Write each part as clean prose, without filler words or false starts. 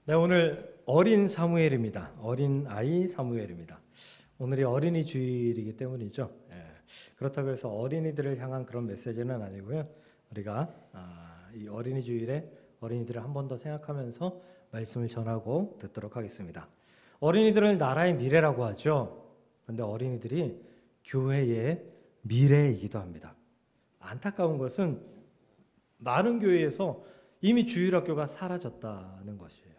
네, 오늘 어린 사무엘입니다. 어린 아이 사무엘입니다. 오늘이 어린이 주일이기 때문이죠. 그렇다고 해서 어린이들을 향한 그런 메시지는 아니고요. 우리가 이 어린이 주일에 어린이들을 한 번 더 생각하면서 말씀을 전하고 듣도록 하겠습니다. 어린이들을 나라의 미래라고 하죠. 그런데 어린이들이 교회의 미래이기도 합니다. 안타까운 것은 많은 교회에서 이미 주일학교가 사라졌다는 것이에요.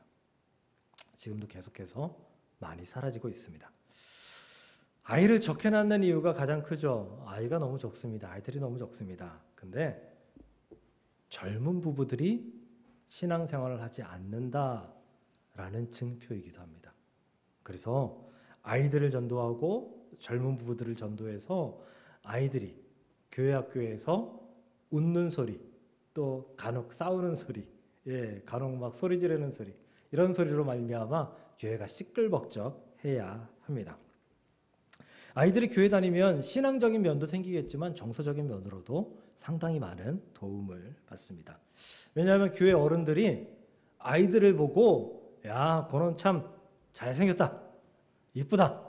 지금도 계속해서 많이 사라지고 있습니다. 아이를 적게 낳는 이유가 가장 크죠. 아이가 너무 적습니다. 아이들이 너무 적습니다. 근데 젊은 부부들이 신앙생활을 하지 않는다라는 증표이기도 합니다. 그래서 아이들을 전도하고 젊은 부부들을 전도해서 아이들이 교회 학교에서 웃는 소리, 또 간혹 싸우는 소리, 간혹 막 소리 지르는 소리, 이런 소리로 말미암아 교회가 시끌벅적해야 합니다. 아이들이 교회 다니면 신앙적인 면도 생기겠지만 정서적인 면으로도 상당히 많은 도움을 받습니다. 왜냐하면 교회 어른들이 아이들을 보고 야, 그놈 참 잘생겼다, 이쁘다,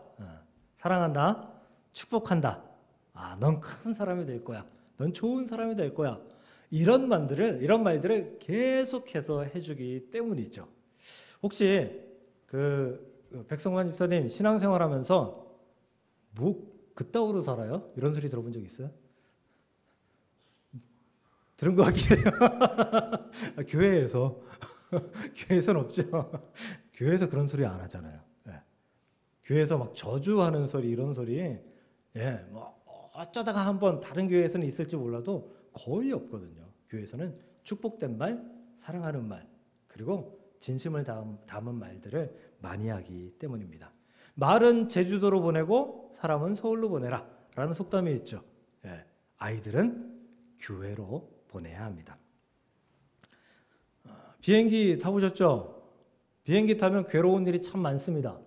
사랑한다, 축복한다, 넌 큰 사람이 될 거야, 넌 좋은 사람이 될 거야, 이런 말들을 계속해서 해주기 때문이죠. 혹시 백성만 집사님 신앙생활하면서 뭐 그따구로 살아요? 이런 소리 들어본 적 있어요? 들은 것 같긴 해요. 교회에서는 없죠. 교회에서 그런 소리 안 하잖아요. 교회에서 막 저주하는 소리, 이런 소리, 뭐 어쩌다가 한번 다른 교회에서는 있을지 몰라도 거의 없거든요. 교회에서는 축복된 말, 사랑하는 말, 그리고 진심을 담은 말들을 많이 하기 때문입니다. 말은 제주도로 보내고 사람은 서울로 보내라 라는 속담이 있죠. 아이들은 교회로 보내야 합니다. 비행기 타보셨죠? 비행기 타면 괴로운 일이 참 많습니다.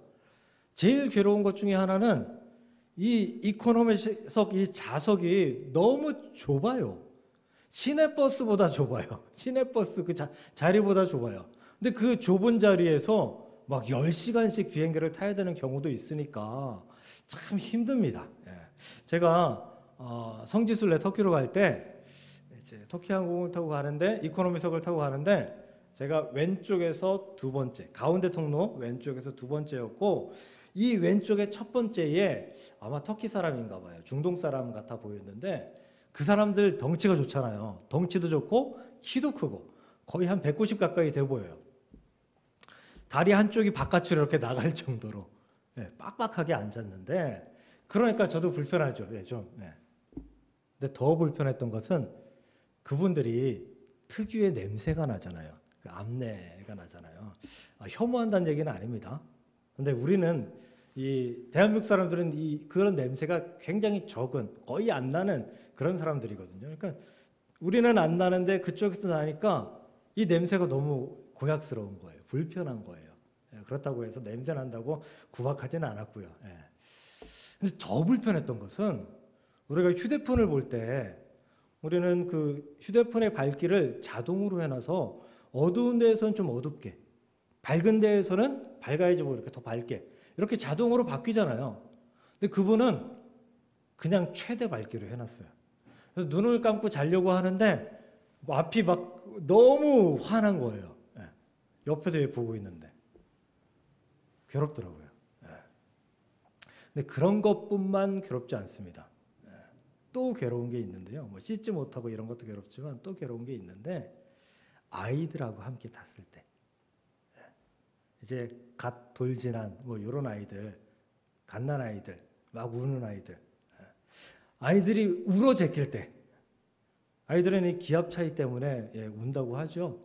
제일 괴로운 것 중에 하나는 이 이코노미석 이 좌석이 너무 좁아요. 시내버스보다 좁아요. 시내버스 그 자리보다 좁아요. 근데 그 좁은 자리에서 막 10시간씩 비행기를 타야 되는 경우도 있으니까 참 힘듭니다. 제가 성지순례 터키로 갈 때 이제 터키 항공을 타고 가는데 이코노미석을 타고 가는데 제가 왼쪽에서 두 번째, 가운데 통로 왼쪽에서 두 번째였고 이 왼쪽에 첫 번째에 아마 터키 사람인가 봐요. 중동 사람 같아 보였는데 그 사람들 덩치가 좋잖아요. 덩치도 좋고 키도 크고 거의 한 190 가까이 돼 보여요. 다리 한쪽이 바깥으로 이렇게 나갈 정도로 빡빡하게 앉았는데 그러니까 저도 불편하죠. 근데 더 불편했던 것은 그분들이 특유의 냄새가 나잖아요. 그 암내가 나잖아요. 혐오한다는 얘기는 아닙니다. 근데 우리는 이 대한민국 사람들은 그런 냄새가 굉장히 적은, 거의 안 나는 그런 사람들이거든요. 그러니까 우리는 안 나는데 그쪽에서 나니까 이 냄새가 너무 고약스러운 거예요. 불편한 거예요. 그렇다고 해서 냄새 난다고 구박하지는 않았고요. 근데 더 불편했던 것은 우리가 휴대폰을 볼 때 우리는 그 휴대폰의 밝기를 자동으로 해놔서 어두운 데에서는 좀 어둡게, 밝은 데에서는 밝아야지 뭐 이렇게 더 밝게 이렇게 자동으로 바뀌잖아요. 근데 그분은 그냥 최대 밝기로 해놨어요. 그래서 눈을 감고 자려고 하는데 앞이 막 너무 환한 거예요. 옆에서 보고 있는데 괴롭더라고요. 근데 그런 것뿐만 괴롭지 않습니다. 또 괴로운 게 있는데요. 뭐 씻지 못하고 이런 것도 괴롭지만 또 괴로운 게 있는데 아이들하고 함께 탔을 때 이제 갓 돌진한 뭐 이런 아이들, 갓난 아이들, 막 우는 아이들, 아이들이 울어 제낄 때 아이들은 이 기압 차이 때문에 운다고 하죠.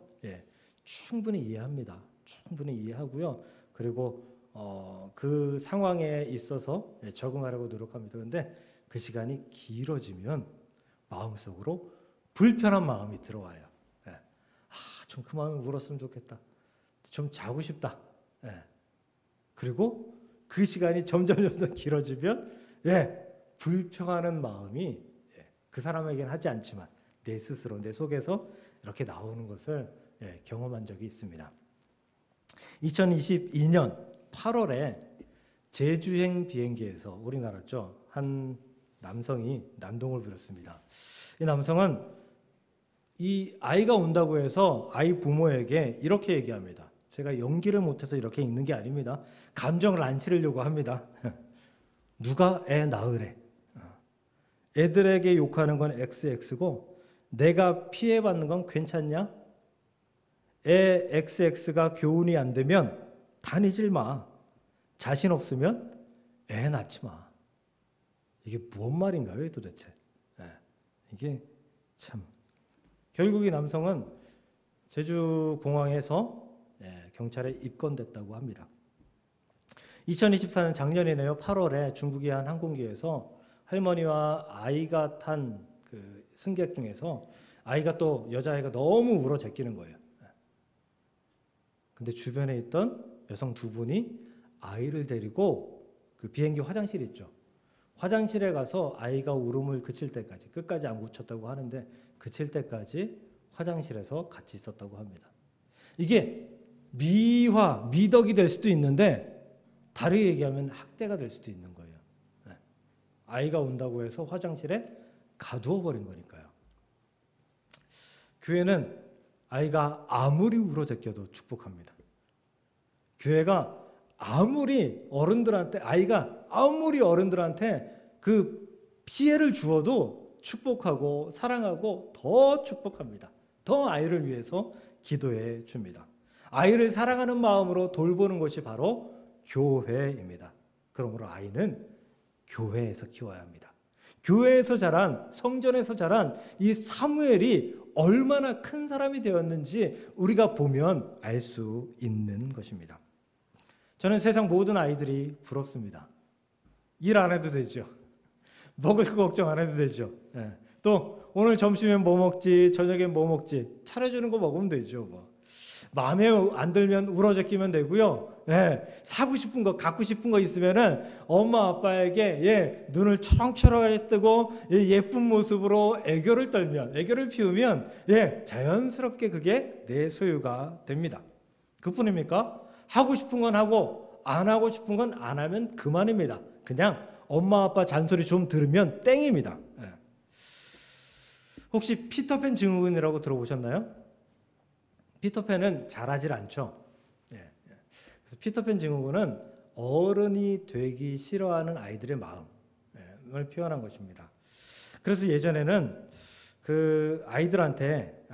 충분히 이해합니다. 충분히 이해하고요. 그리고 그 상황에 있어서 적응하려고 노력합니다. 그런데 그 시간이 길어지면 마음속으로 불편한 마음이 들어와요. 좀 그만 울었으면 좋겠다. 좀 자고 싶다. 그리고 그 시간이 점점 길어지면 불평하는 마음이 그 사람에게는 하지 않지만 내 스스로 내 속에서 이렇게 나오는 것을 경험한 적이 있습니다. 2022년 8월에 제주행 비행기에서 우리나라죠. 한 남성이 난동을 부렸습니다. 이 남성은 이 아이가 온다고 해서 아이 부모에게 이렇게 얘기합니다. 제가 연기를 못해서 이렇게 읽는 게 아닙니다. 감정을 안 치르려고 합니다. 누가 애 낳으래. 애들에게 욕하는 건 XX고 내가 피해받는 건 괜찮냐? 애 XX가 교훈이 안 되면 다니질 마. 자신 없으면 애 낳지 마. 이게 무슨 말인가요, 도대체? 이게 참. 결국 이 남성은 제주공항에서 경찰에 입건됐다고 합니다. 2024년 작년이네요. 8월에 중국의 한 항공기에서 할머니와 아이가 탄 그 승객 중에서 아이가 또 여자아이가 너무 울어 제끼는 거예요. 근데 주변에 있던 여성 두 분이 아이를 데리고 그 비행기 화장실 있죠. 화장실에 가서 아이가 울음을 그칠 때까지 끝까지 안 고쳤다고 하는데 그칠 때까지 화장실에서 같이 있었다고 합니다. 이게 미덕이 될 수도 있는데 다르게 얘기하면 학대가 될 수도 있는 거예요. 아이가 온다고 해서 화장실에 가두어 버린 거니까요. 교회는 아이가 아무리 울어 제껴도 축복합니다. 교회가 아무리 아이가 아무리 어른들한테 그 피해를 주어도 축복하고 사랑하고 더 축복합니다. 더 아이를 위해서 기도해 줍니다. 아이를 사랑하는 마음으로 돌보는 것이 바로 교회입니다. 그러므로 아이는 교회에서 키워야 합니다. 교회에서 자란, 성전에서 자란 이 사무엘이 얼마나 큰 사람이 되었는지 우리가 보면 알 수 있는 것입니다. 저는 세상 모든 아이들이 부럽습니다. 일 안 해도 되죠. 먹을 거 걱정 안 해도 되죠. 또 오늘 점심엔 뭐 먹지, 저녁엔 뭐 먹지 차려주는 거 먹으면 되죠. 마음에 안 들면 울어 제끼면 되고요. 사고 싶은 거, 갖고 싶은 거 있으면은 엄마 아빠에게 눈을 초롱초롱하게 뜨고 예쁜 모습으로 애교를 피우면 자연스럽게 그게 내 소유가 됩니다. 그뿐입니까? 하고 싶은 건 하고 안 하고 싶은 건 안 하면 그만입니다. 그냥 엄마 아빠 잔소리 좀 들으면 땡입니다. 혹시 피터팬 증후군이라고 들어보셨나요? 피터팬은 잘하질 않죠. 그래서 피터팬 증후군은 어른이 되기 싫어하는 아이들의 마음을 표현한 것입니다. 그래서 예전에는 그 아이들한테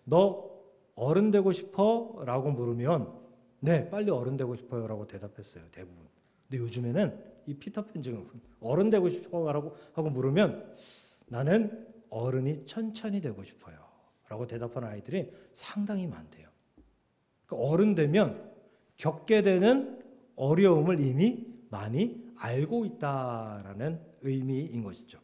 너 어른 되고 싶어? 라고 물으면 네, 빨리 어른 되고 싶어요 라고 대답했어요. 대부분. 근데 요즘에는 이 피터팬 증후군 어른 되고 싶어? 하고 물으면 나는 어른이 천천히 되고 싶어요 라고 대답하는 아이들이 상당히 많대요. 그러니까 어른 되면 겪게 되는 어려움을 이미 많이 알고 있다라는 의미인 것이죠.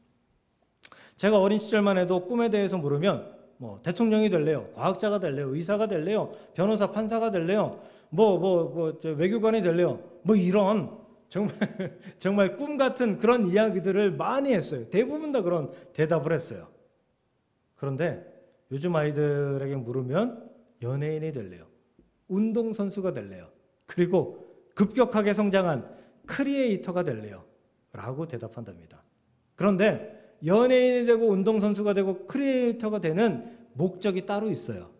제가 어린 시절만 해도 꿈에 대해서 물으면 대통령이 될래요, 과학자가 될래요, 의사가 될래요, 변호사, 판사가 될래요, 외교관이 될래요, 이런 정말 꿈 같은 그런 이야기들을 많이 했어요. 대부분 다 그런 대답을 했어요. 그런데 요즘 아이들에게 물으면 연예인이 될래요, 운동선수가 될래요, 그리고 급격하게 성장한 크리에이터가 될래요 라고 대답한답니다. 그런데 연예인이 되고 운동선수가 되고 크리에이터가 되는 목적이 따로 있어요.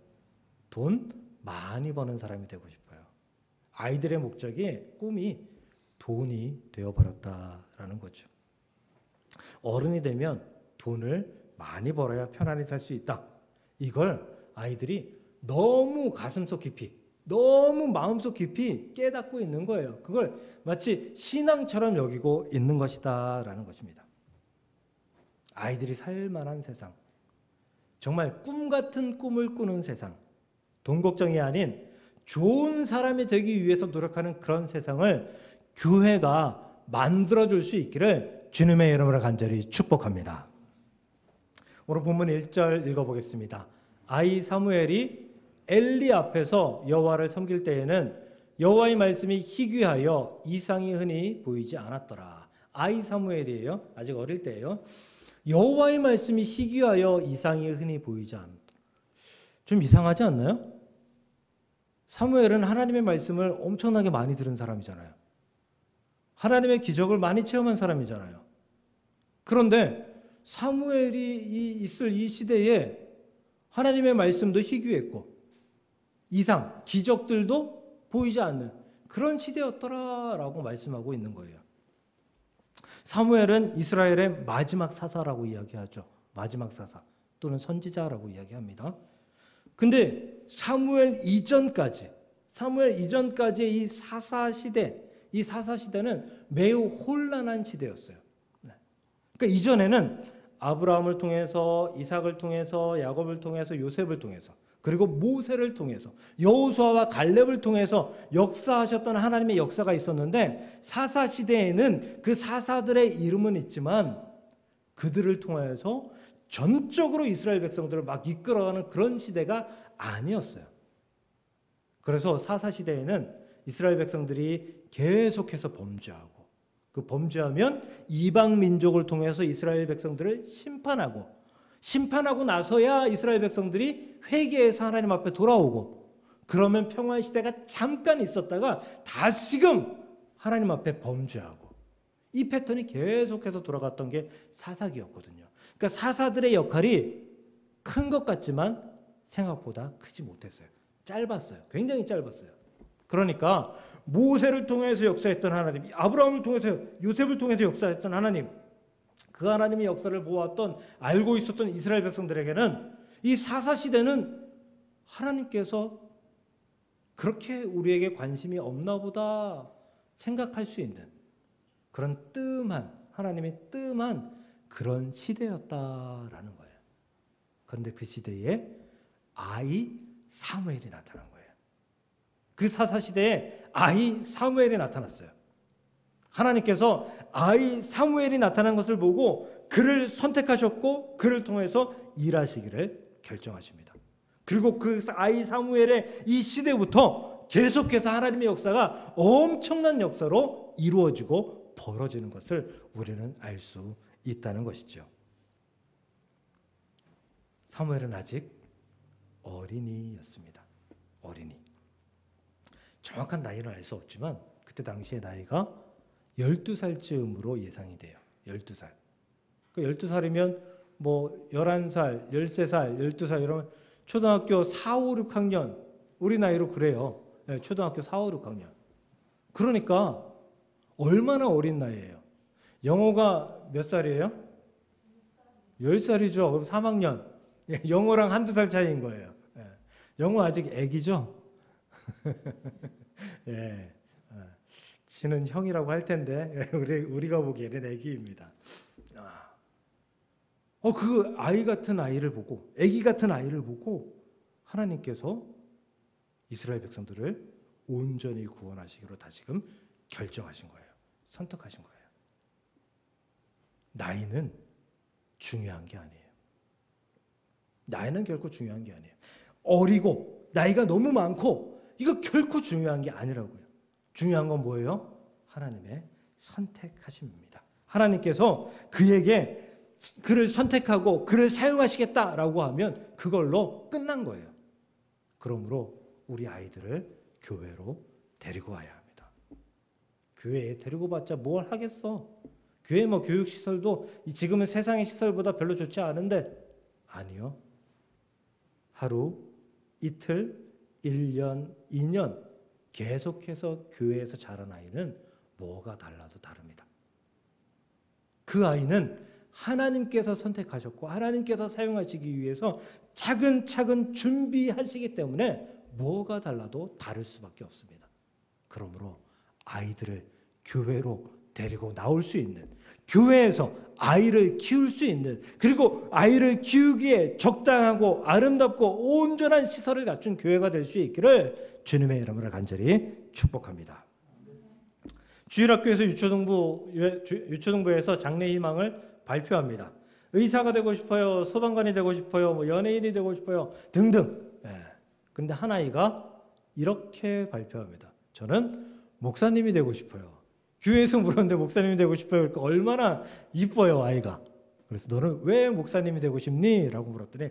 돈 많이 버는 사람이 되고 싶어요. 아이들의 목적이, 꿈이 돈이 되어버렸다라는 거죠. 어른이 되면 돈을 많이 벌어야 편안히 살 수 있다. 이걸 아이들이 너무 가슴속 깊이, 너무 마음속 깊이 깨닫고 있는 거예요. 그걸 마치 신앙처럼 여기고 있는 것이다라는 것입니다. 아이들이 살 만한 세상, 정말 꿈 같은 꿈을 꾸는 세상, 돈 걱정이 아닌 좋은 사람이 되기 위해서 노력하는 그런 세상을 교회가 만들어줄 수 있기를 주님의 이름으로 간절히 축복합니다. 오늘 본문 1절 읽어보겠습니다. 아이 사무엘이 엘리 앞에서 여호와를 섬길 때에는 여호와의 말씀이 희귀하여 이상이 흔히 보이지 않았더라. 아이 사무엘이에요. 아직 어릴 때예요. 여호와의 말씀이 희귀하여 이상이 흔히 보이지 않았더라. 좀 이상하지 않나요? 사무엘은 하나님의 말씀을 엄청나게 많이 들은 사람이잖아요. 하나님의 기적을 많이 체험한 사람이잖아요. 그런데 사무엘이 있을 이 시대에 하나님의 말씀도 희귀했고 이상, 기적들도 보이지 않는 그런 시대였더라라고 말씀하고 있는 거예요. 사무엘은 이스라엘의 마지막 사사라고 이야기하죠. 마지막 사사 또는 선지자라고 이야기합니다. 근데 사무엘 이전까지의 이 사사 시대는 매우 혼란한 시대였어요. 그러니까 이전에는 아브라함을 통해서, 이삭을 통해서, 야곱을 통해서, 요셉을 통해서, 그리고 모세를 통해서, 여호수아와 갈렙을 통해서 역사하셨던 하나님의 역사가 있었는데, 사사 시대에는 그 사사들의 이름은 있지만 그들을 통해서 전적으로 이스라엘 백성들을 막 이끌어가는 그런 시대가 아니었어요. 그래서 사사 시대에는 이스라엘 백성들이 계속해서 범죄하고, 그 범죄하면 이방 민족을 통해서 이스라엘 백성들을 심판하고 나서야 이스라엘 백성들이 회개해서 하나님 앞에 돌아오고, 그러면 평화의 시대가 잠깐 있었다가 다시금 하나님 앞에 범죄하고, 이 패턴이 계속해서 돌아갔던 게 사사기였거든요. 그러니까 사사들의 역할이 큰 것 같지만 생각보다 크지 못했어요. 짧았어요. 굉장히 짧았어요. 그러니까 모세를 통해서 역사했던 하나님, 아브라함을 통해서, 요셉을 통해서 역사했던 하나님, 그 하나님의 역사를 보았던, 알고 있었던 이스라엘 백성들에게는 이 사사 시대는 하나님께서 그렇게 우리에게 관심이 없나 보다 생각할 수 있는 그런 하나님의 뜸한 그런 시대였다라는 거예요. 그런데 그 시대에 아이 사무엘이 나타난 거예요. 그 사사 시대에 아이 사무엘이 나타났어요. 하나님께서 아이 사무엘이 나타난 것을 보고 그를 선택하셨고 그를 통해서 일하시기를 결정하십니다. 그리고 그 아이 사무엘의 이 시대부터 계속해서 하나님의 역사가 엄청난 역사로 이루어지고 벌어지는 것을 우리는 알 수 있다는 것이죠. 사무엘은 아직 어린이였습니다. 어린이. 정확한 나이는 알 수 없지만 그때 당시의 나이가 12살쯤으로 예상이 돼요. 12살. 그 12살이면 뭐 11살, 13살, 12살 이러면 초등학교 4, 5, 6학년 우리 나이로 그래요. 네, 초등학교 4, 5, 6학년. 그러니까 얼마나 어린 나이예요. 영호가 몇 살이에요? 10살이죠. 그럼 3학년. 영호랑 한두 살 차이인 거예요. 영호 아직 애기죠? 예. 지는 형이라고 할 텐데 우리가 보기에는 애기입니다. 그 아이 같은 아이를 보고, 애기 같은 아이를 보고 하나님께서 이스라엘 백성들을 온전히 구원하시기로 다시금 결정하신 거예요. 선택하신 거예요. 나이는 중요한 게 아니에요. 나이는 결코 중요한 게 아니에요. 어리고 나이가 너무 많고 이거 결코 중요한 게 아니라고요. 중요한 건 뭐예요? 하나님의 선택하심입니다. 하나님께서 그를 선택하고 그를 사용하시겠다라고 하면 그걸로 끝난 거예요. 그러므로 우리 아이들을 교회로 데리고 와야 합니다. 교회에 데리고 봤자 뭘 하겠어? 교회 교육시설도 지금은 세상의 시설보다 별로 좋지 않은데, 아니요. 하루, 이틀, 1년, 2년 계속해서 교회에서 자란 아이는 뭐가 달라도 다릅니다. 그 아이는 하나님께서 선택하셨고 하나님께서 사용하시기 위해서 차근차근 준비하시기 때문에 뭐가 달라도 다를 수밖에 없습니다. 그러므로 아이들을 교회로 데리고 나올 수 있는, 교회에서 아이를 키울 수 있는, 그리고 아이를 키우기에 적당하고 아름답고 온전한 시설을 갖춘 교회가 될 수 있기를 주님의 이름으로 간절히 축복합니다. 주일학교에서 유초등부에서 장래 희망을 발표합니다. 의사가 되고 싶어요, 소방관이 되고 싶어요, 연예인이 되고 싶어요 등등. 근데 한 아이가 이렇게 발표합니다. 저는 목사님이 되고 싶어요. 교회에서 물었는데 목사님이 되고 싶어요. 그러니까 얼마나 이뻐요, 아이가. 그래서 너는 왜 목사님이 되고 싶니? 라고 물었더니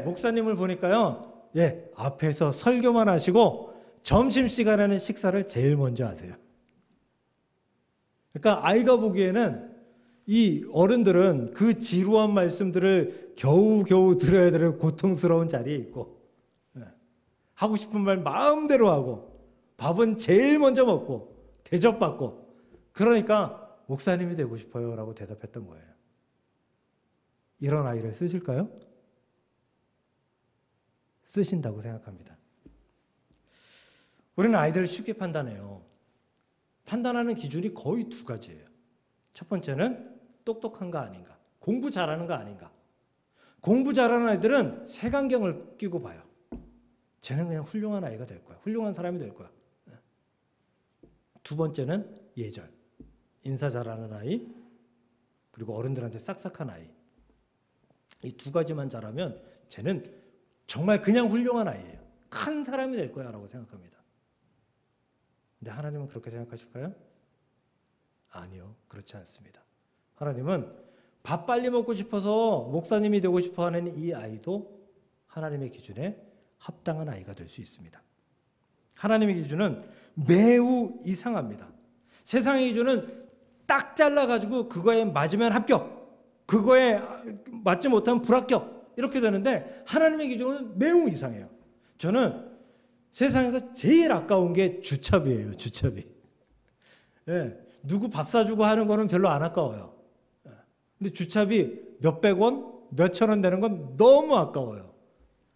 목사님을 보니까요, 앞에서 설교만 하시고 점심시간에는 식사를 제일 먼저 하세요. 그러니까 아이가 보기에는 이 어른들은 그 지루한 말씀들을 겨우겨우 들어야 되는 고통스러운 자리에 있고, 하고 싶은 말 마음대로 하고, 밥은 제일 먼저 먹고 대접받고, 그러니까 목사님이 되고 싶어요 라고 대답했던 거예요. 이런 아이를 쓰실까요? 쓰신다고 생각합니다. 우리는 아이들을 쉽게 판단해요. 판단하는 기준이 거의 두 가지예요. 첫 번째는 똑똑한가 아닌가, 공부 잘하는가 아닌가. 공부 잘하는 아이들은 색안경을 끼고 봐요. 쟤는 그냥 훌륭한 아이가 될 거야. 훌륭한 사람이 될 거야. 두 번째는 예절. 인사 잘하는 아이, 그리고 어른들한테 싹싹한 아이. 이 두 가지만 잘하면 쟤는 정말 그냥 훌륭한 아이예요. 큰 사람이 될 거야 라고 생각합니다. 근데 하나님은 그렇게 생각하실까요? 아니요, 그렇지 않습니다. 하나님은 밥 빨리 먹고 싶어서 목사님이 되고 싶어 하는 이 아이도 하나님의 기준에 합당한 아이가 될 수 있습니다. 하나님의 기준은 매우 이상합니다. 세상의 기준은 딱 잘라가지고 그거에 맞으면 합격, 그거에 맞지 못하면 불합격, 이렇게 되는데 하나님의 기준은 매우 이상해요. 저는 세상에서 제일 아까운 게 주첩이에요. 주첩이. 예, 누구 밥 사주고 하는 거는 별로 안 아까워요. 근데 주첩이 몇백 원, 몇천 원 되는 건 너무 아까워요.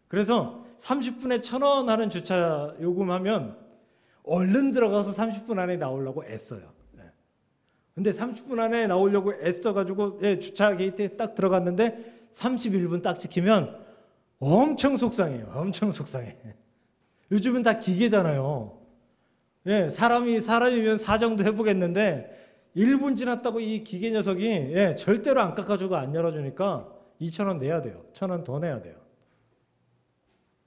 그래서 30분에 1,000원 하는 주차 요금하면 얼른 들어가서 30분 안에 나오려고 애써요. 근데 30분 안에 나오려고 애써가지고 주차 게이트에 딱 들어갔는데 31분 딱 지키면 엄청 속상해요. 엄청 속상해. 요즘은 다 기계잖아요. 예, 사람이면 사정도 해보겠는데 1분 지났다고 이 기계 녀석이 절대로 안 깎아주고 안 열어주니까 2,000원 내야 돼요. 1,000원 더 내야 돼요.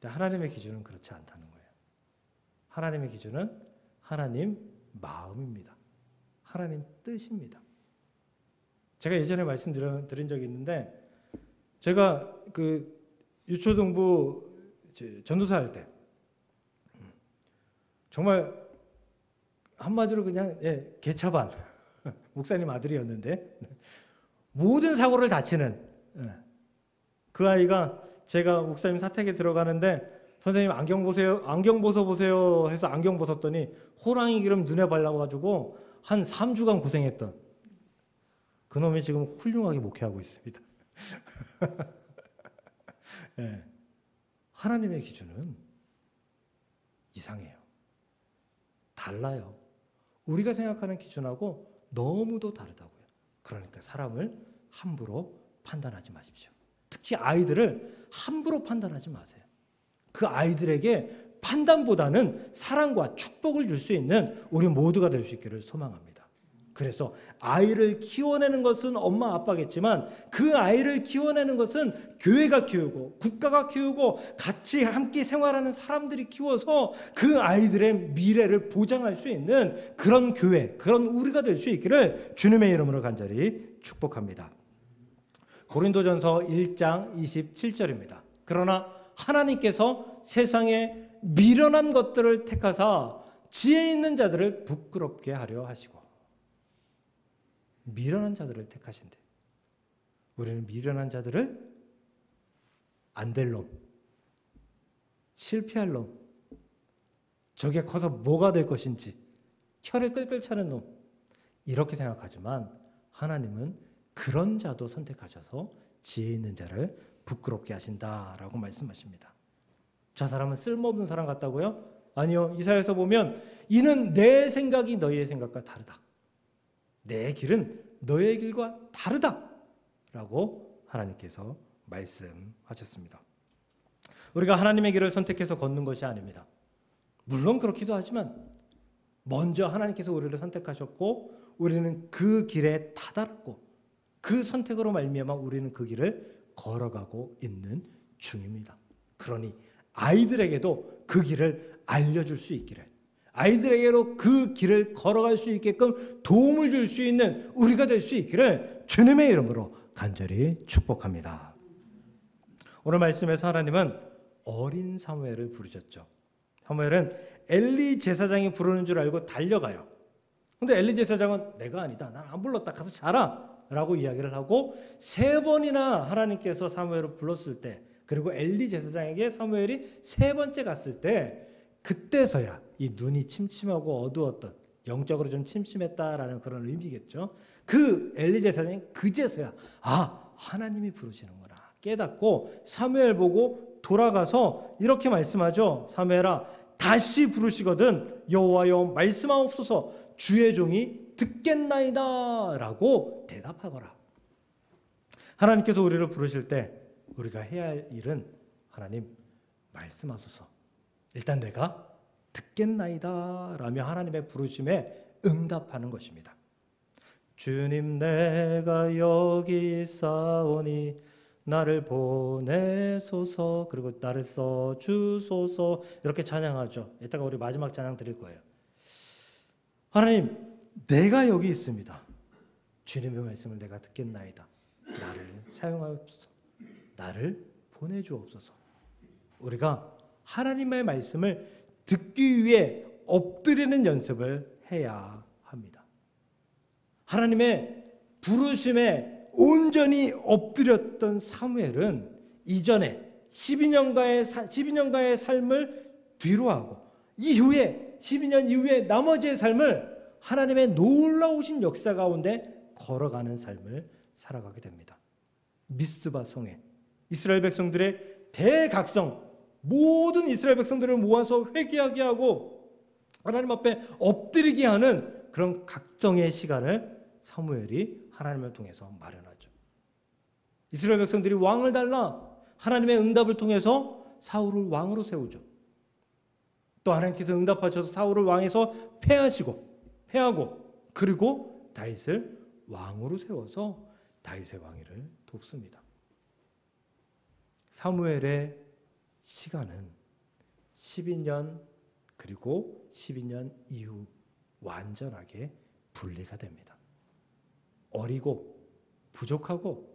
근데 하나님의 기준은 그렇지 않다는 거예요. 하나님의 기준은 하나님 마음입니다. 하나님 뜻입니다. 제가 예전에 말씀드린 적이 있는데, 제가 그 유초동부 전도사 할 때 정말 한마디로 그냥 개차반 목사님 아들이었는데 모든 사고를 다치는 그 아이가, 제가 목사님 사택에 들어가는데 선생님 안경 보세요, 안경 벗어보세요 해서 안경 벗었더니 호랑이 기름 눈에 발라가지고 한 3주간 고생했던 그놈이 지금 훌륭하게 목회하고 있습니다. 네. 하나님의 기준은 이상해요. 달라요. 우리가 생각하는 기준하고 너무도 다르다고요. 그러니까 사람을 함부로 판단하지 마십시오. 특히 아이들을 함부로 판단하지 마세요. 그 아이들에게 판단보다는 사랑과 축복을 줄 수 있는 우리 모두가 될 수 있기를 소망합니다. 그래서 아이를 키워내는 것은 엄마 아빠겠지만 그 아이를 키워내는 것은 교회가 키우고 국가가 키우고 같이 함께 생활하는 사람들이 키워서 그 아이들의 미래를 보장할 수 있는 그런 교회, 그런 우리가 될 수 있기를 주님의 이름으로 간절히 축복합니다. 고린도전서 1장 27절입니다. 그러나 하나님께서 세상에 미련한 것들을 택하사 지혜 있는 자들을 부끄럽게 하려 하시고. 미련한 자들을 택하신대. 우리는 미련한 자들을 안 될 놈, 실패할 놈, 저게 커서 뭐가 될 것인지 혀를 끌끌 차는 놈, 이렇게 생각하지만 하나님은 그런 자도 선택하셔서 지혜 있는 자를 부끄럽게 하신다라고 말씀하십니다. 저 사람은 쓸모없는 사람 같다고요? 아니요. 이사야서 보면 이는 내 생각이 너희의 생각과 다르다. 내 길은 너의 길과 다르다 라고 하나님께서 말씀하셨습니다. 우리가 하나님의 길을 선택해서 걷는 것이 아닙니다. 물론 그렇기도 하지만 먼저 하나님께서 우리를 선택하셨고 우리는 그 길에 다다랐고 그 선택으로 말미암아 우리는 그 길을 걸어가고 있는 중입니다. 그러니 아이들에게도 그 길을 알려줄 수 있기를, 아이들에게도 그 길을 걸어갈 수 있게끔 도움을 줄 수 있는 우리가 될 수 있기를 주님의 이름으로 간절히 축복합니다. 오늘 말씀에서 하나님은 어린 사무엘을 부르셨죠. 사무엘은 엘리 제사장이 부르는 줄 알고 달려가요. 근데 엘리 제사장은 내가 아니다. 난 안 불렀다. 가서 자라. 라고 이야기를 하고 3번이나 하나님께서 사무엘을 불렀을 때, 그리고 엘리 제사장에게 사무엘이 3번째 갔을 때, 그때서야 이 눈이 침침하고 어두웠던, 영적으로 좀 침침했다라는 그런 의미겠죠. 그 엘리 제사장이 그제서야 하나님이 부르시는구나 깨닫고 사무엘 보고 돌아가서 이렇게 말씀하죠. 사무엘아, 다시 부르시거든 여호와여 말씀하옵소서, 주의 종이 듣겠나이다 라고 대답하거라. 하나님께서 우리를 부르실 때 우리가 해야 할 일은 하나님 말씀하소서, 일단 내가 듣겠나이다 라며 하나님의 부르심에 응답하는 것입니다. 주님 내가 여기 있사오니 나를 보내소서, 그리고 나를 써주소서, 이렇게 찬양하죠. 이따가 우리 마지막 찬양 드릴 거예요. 하나님 내가 여기 있습니다. 주님의 말씀을 내가 듣겠나이다. 나를 사용하옵소서, 나를 보내주옵소서. 우리가 하나님의 말씀을 듣기 위해 엎드리는 연습을 해야 합니다. 하나님의 부르심에 온전히 엎드렸던 사무엘은 이전에 12년간의 삶을 뒤로하고 이후에 12년 이후에 나머지의 삶을 하나님의 놀라우신 역사 가운데 걸어가는 삶을 살아가게 됩니다. 미스바 성에 이스라엘 백성들의 대각성, 모든 이스라엘 백성들을 모아서 회개하게 하고 하나님 앞에 엎드리게 하는 그런 각성의 시간을 사무엘이 하나님을 통해서 마련하죠. 이스라엘 백성들이 왕을 달라 하나님의 응답을 통해서 사울을 왕으로 세우죠. 또 하나님께서 응답하셔서 사울을 왕에서 패하고 그리고 다윗을 왕으로 세워서 다윗의 왕위를 돕습니다. 사무엘의 시간은 12년 그리고 12년 이후 완전하게 분리가 됩니다. 어리고 부족하고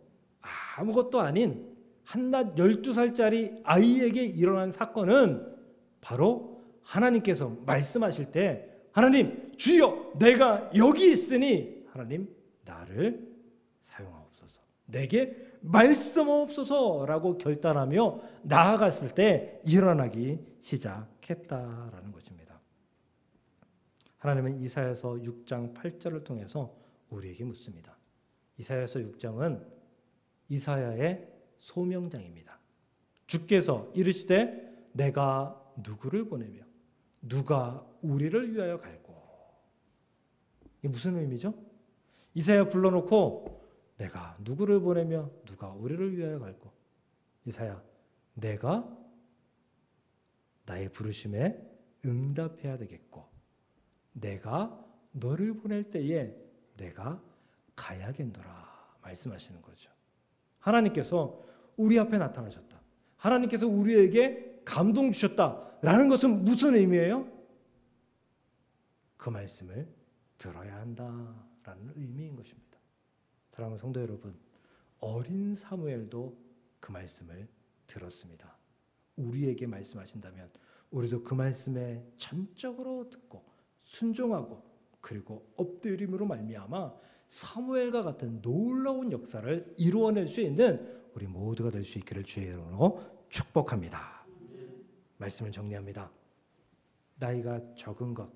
아무것도 아닌 한낱 12살짜리 아이에게 일어난 사건은 바로 하나님께서 말씀하실 때 하나님 주여 내가 여기 있으니 하나님 나를 사용하옵소서, 내게 말씀하옵소서라고 결단하며 나아갔을 때 일어나기 시작했다라는 것입니다. 하나님은 이사야서 6장 8절을 통해서 우리에게 묻습니다. 이사야서 6장은 이사야의 소명장입니다. 주께서 이르시되 내가 누구를 보내며 누가 우리를 위하여 갈고. 이게 무슨 의미죠? 이사야 불러놓고 내가 누구를 보내며 누가 우리를 위하여 갈고. 이사야, 내가 나의 부르심에 응답해야 되겠고 내가 너를 보낼 때에 내가 가야겠노라 말씀하시는 거죠. 하나님께서 우리 앞에 나타나셨다. 하나님께서 우리에게 감동 주셨다라는 것은 무슨 의미예요? 그 말씀을 들어야 한다라는 의미인 것입니다. 사랑하는 성도 여러분, 어린 사무엘도 그 말씀을 들었습니다. 우리에게 말씀하신다면 우리도 그 말씀에 전적으로 듣고 순종하고 그리고 엎드림으로 말미암아 사무엘과 같은 놀라운 역사를 이루어낼 수 있는 우리 모두가 될 수 있기를 주의 이름으로 축복합니다. 말씀을 정리합니다. 나이가 적은 것,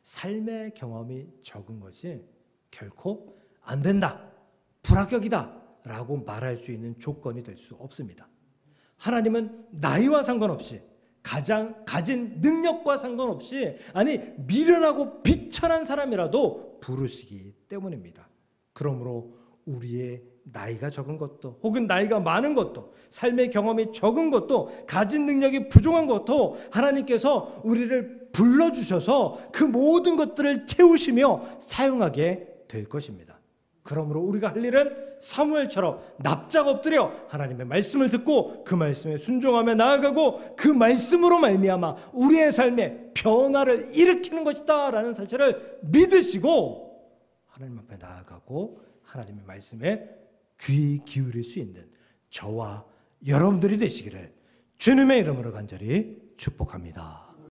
삶의 경험이 적은 것이 결코 안 된다, 불합격이다 라고 말할 수 있는 조건이 될 수 없습니다. 하나님은 나이와 상관없이 가진 능력과 상관없이 미련하고 비천한 사람이라도 부르시기 때문입니다. 그러므로 우리의 나이가 적은 것도 혹은 나이가 많은 것도 삶의 경험이 적은 것도 가진 능력이 부족한 것도 하나님께서 우리를 불러주셔서 그 모든 것들을 채우시며 사용하게 될 것입니다. 그러므로 우리가 할 일은 사무엘처럼 납작 엎드려 하나님의 말씀을 듣고 그 말씀에 순종하며 나아가고 그 말씀으로 말미암아 우리의 삶에 변화를 일으키는 것이다 라는 사실을 믿으시고 하나님 앞에 나아가고 하나님의 말씀에 귀 기울일 수 있는 저와 여러분들이 되시기를 주님의 이름으로 간절히 축복합니다.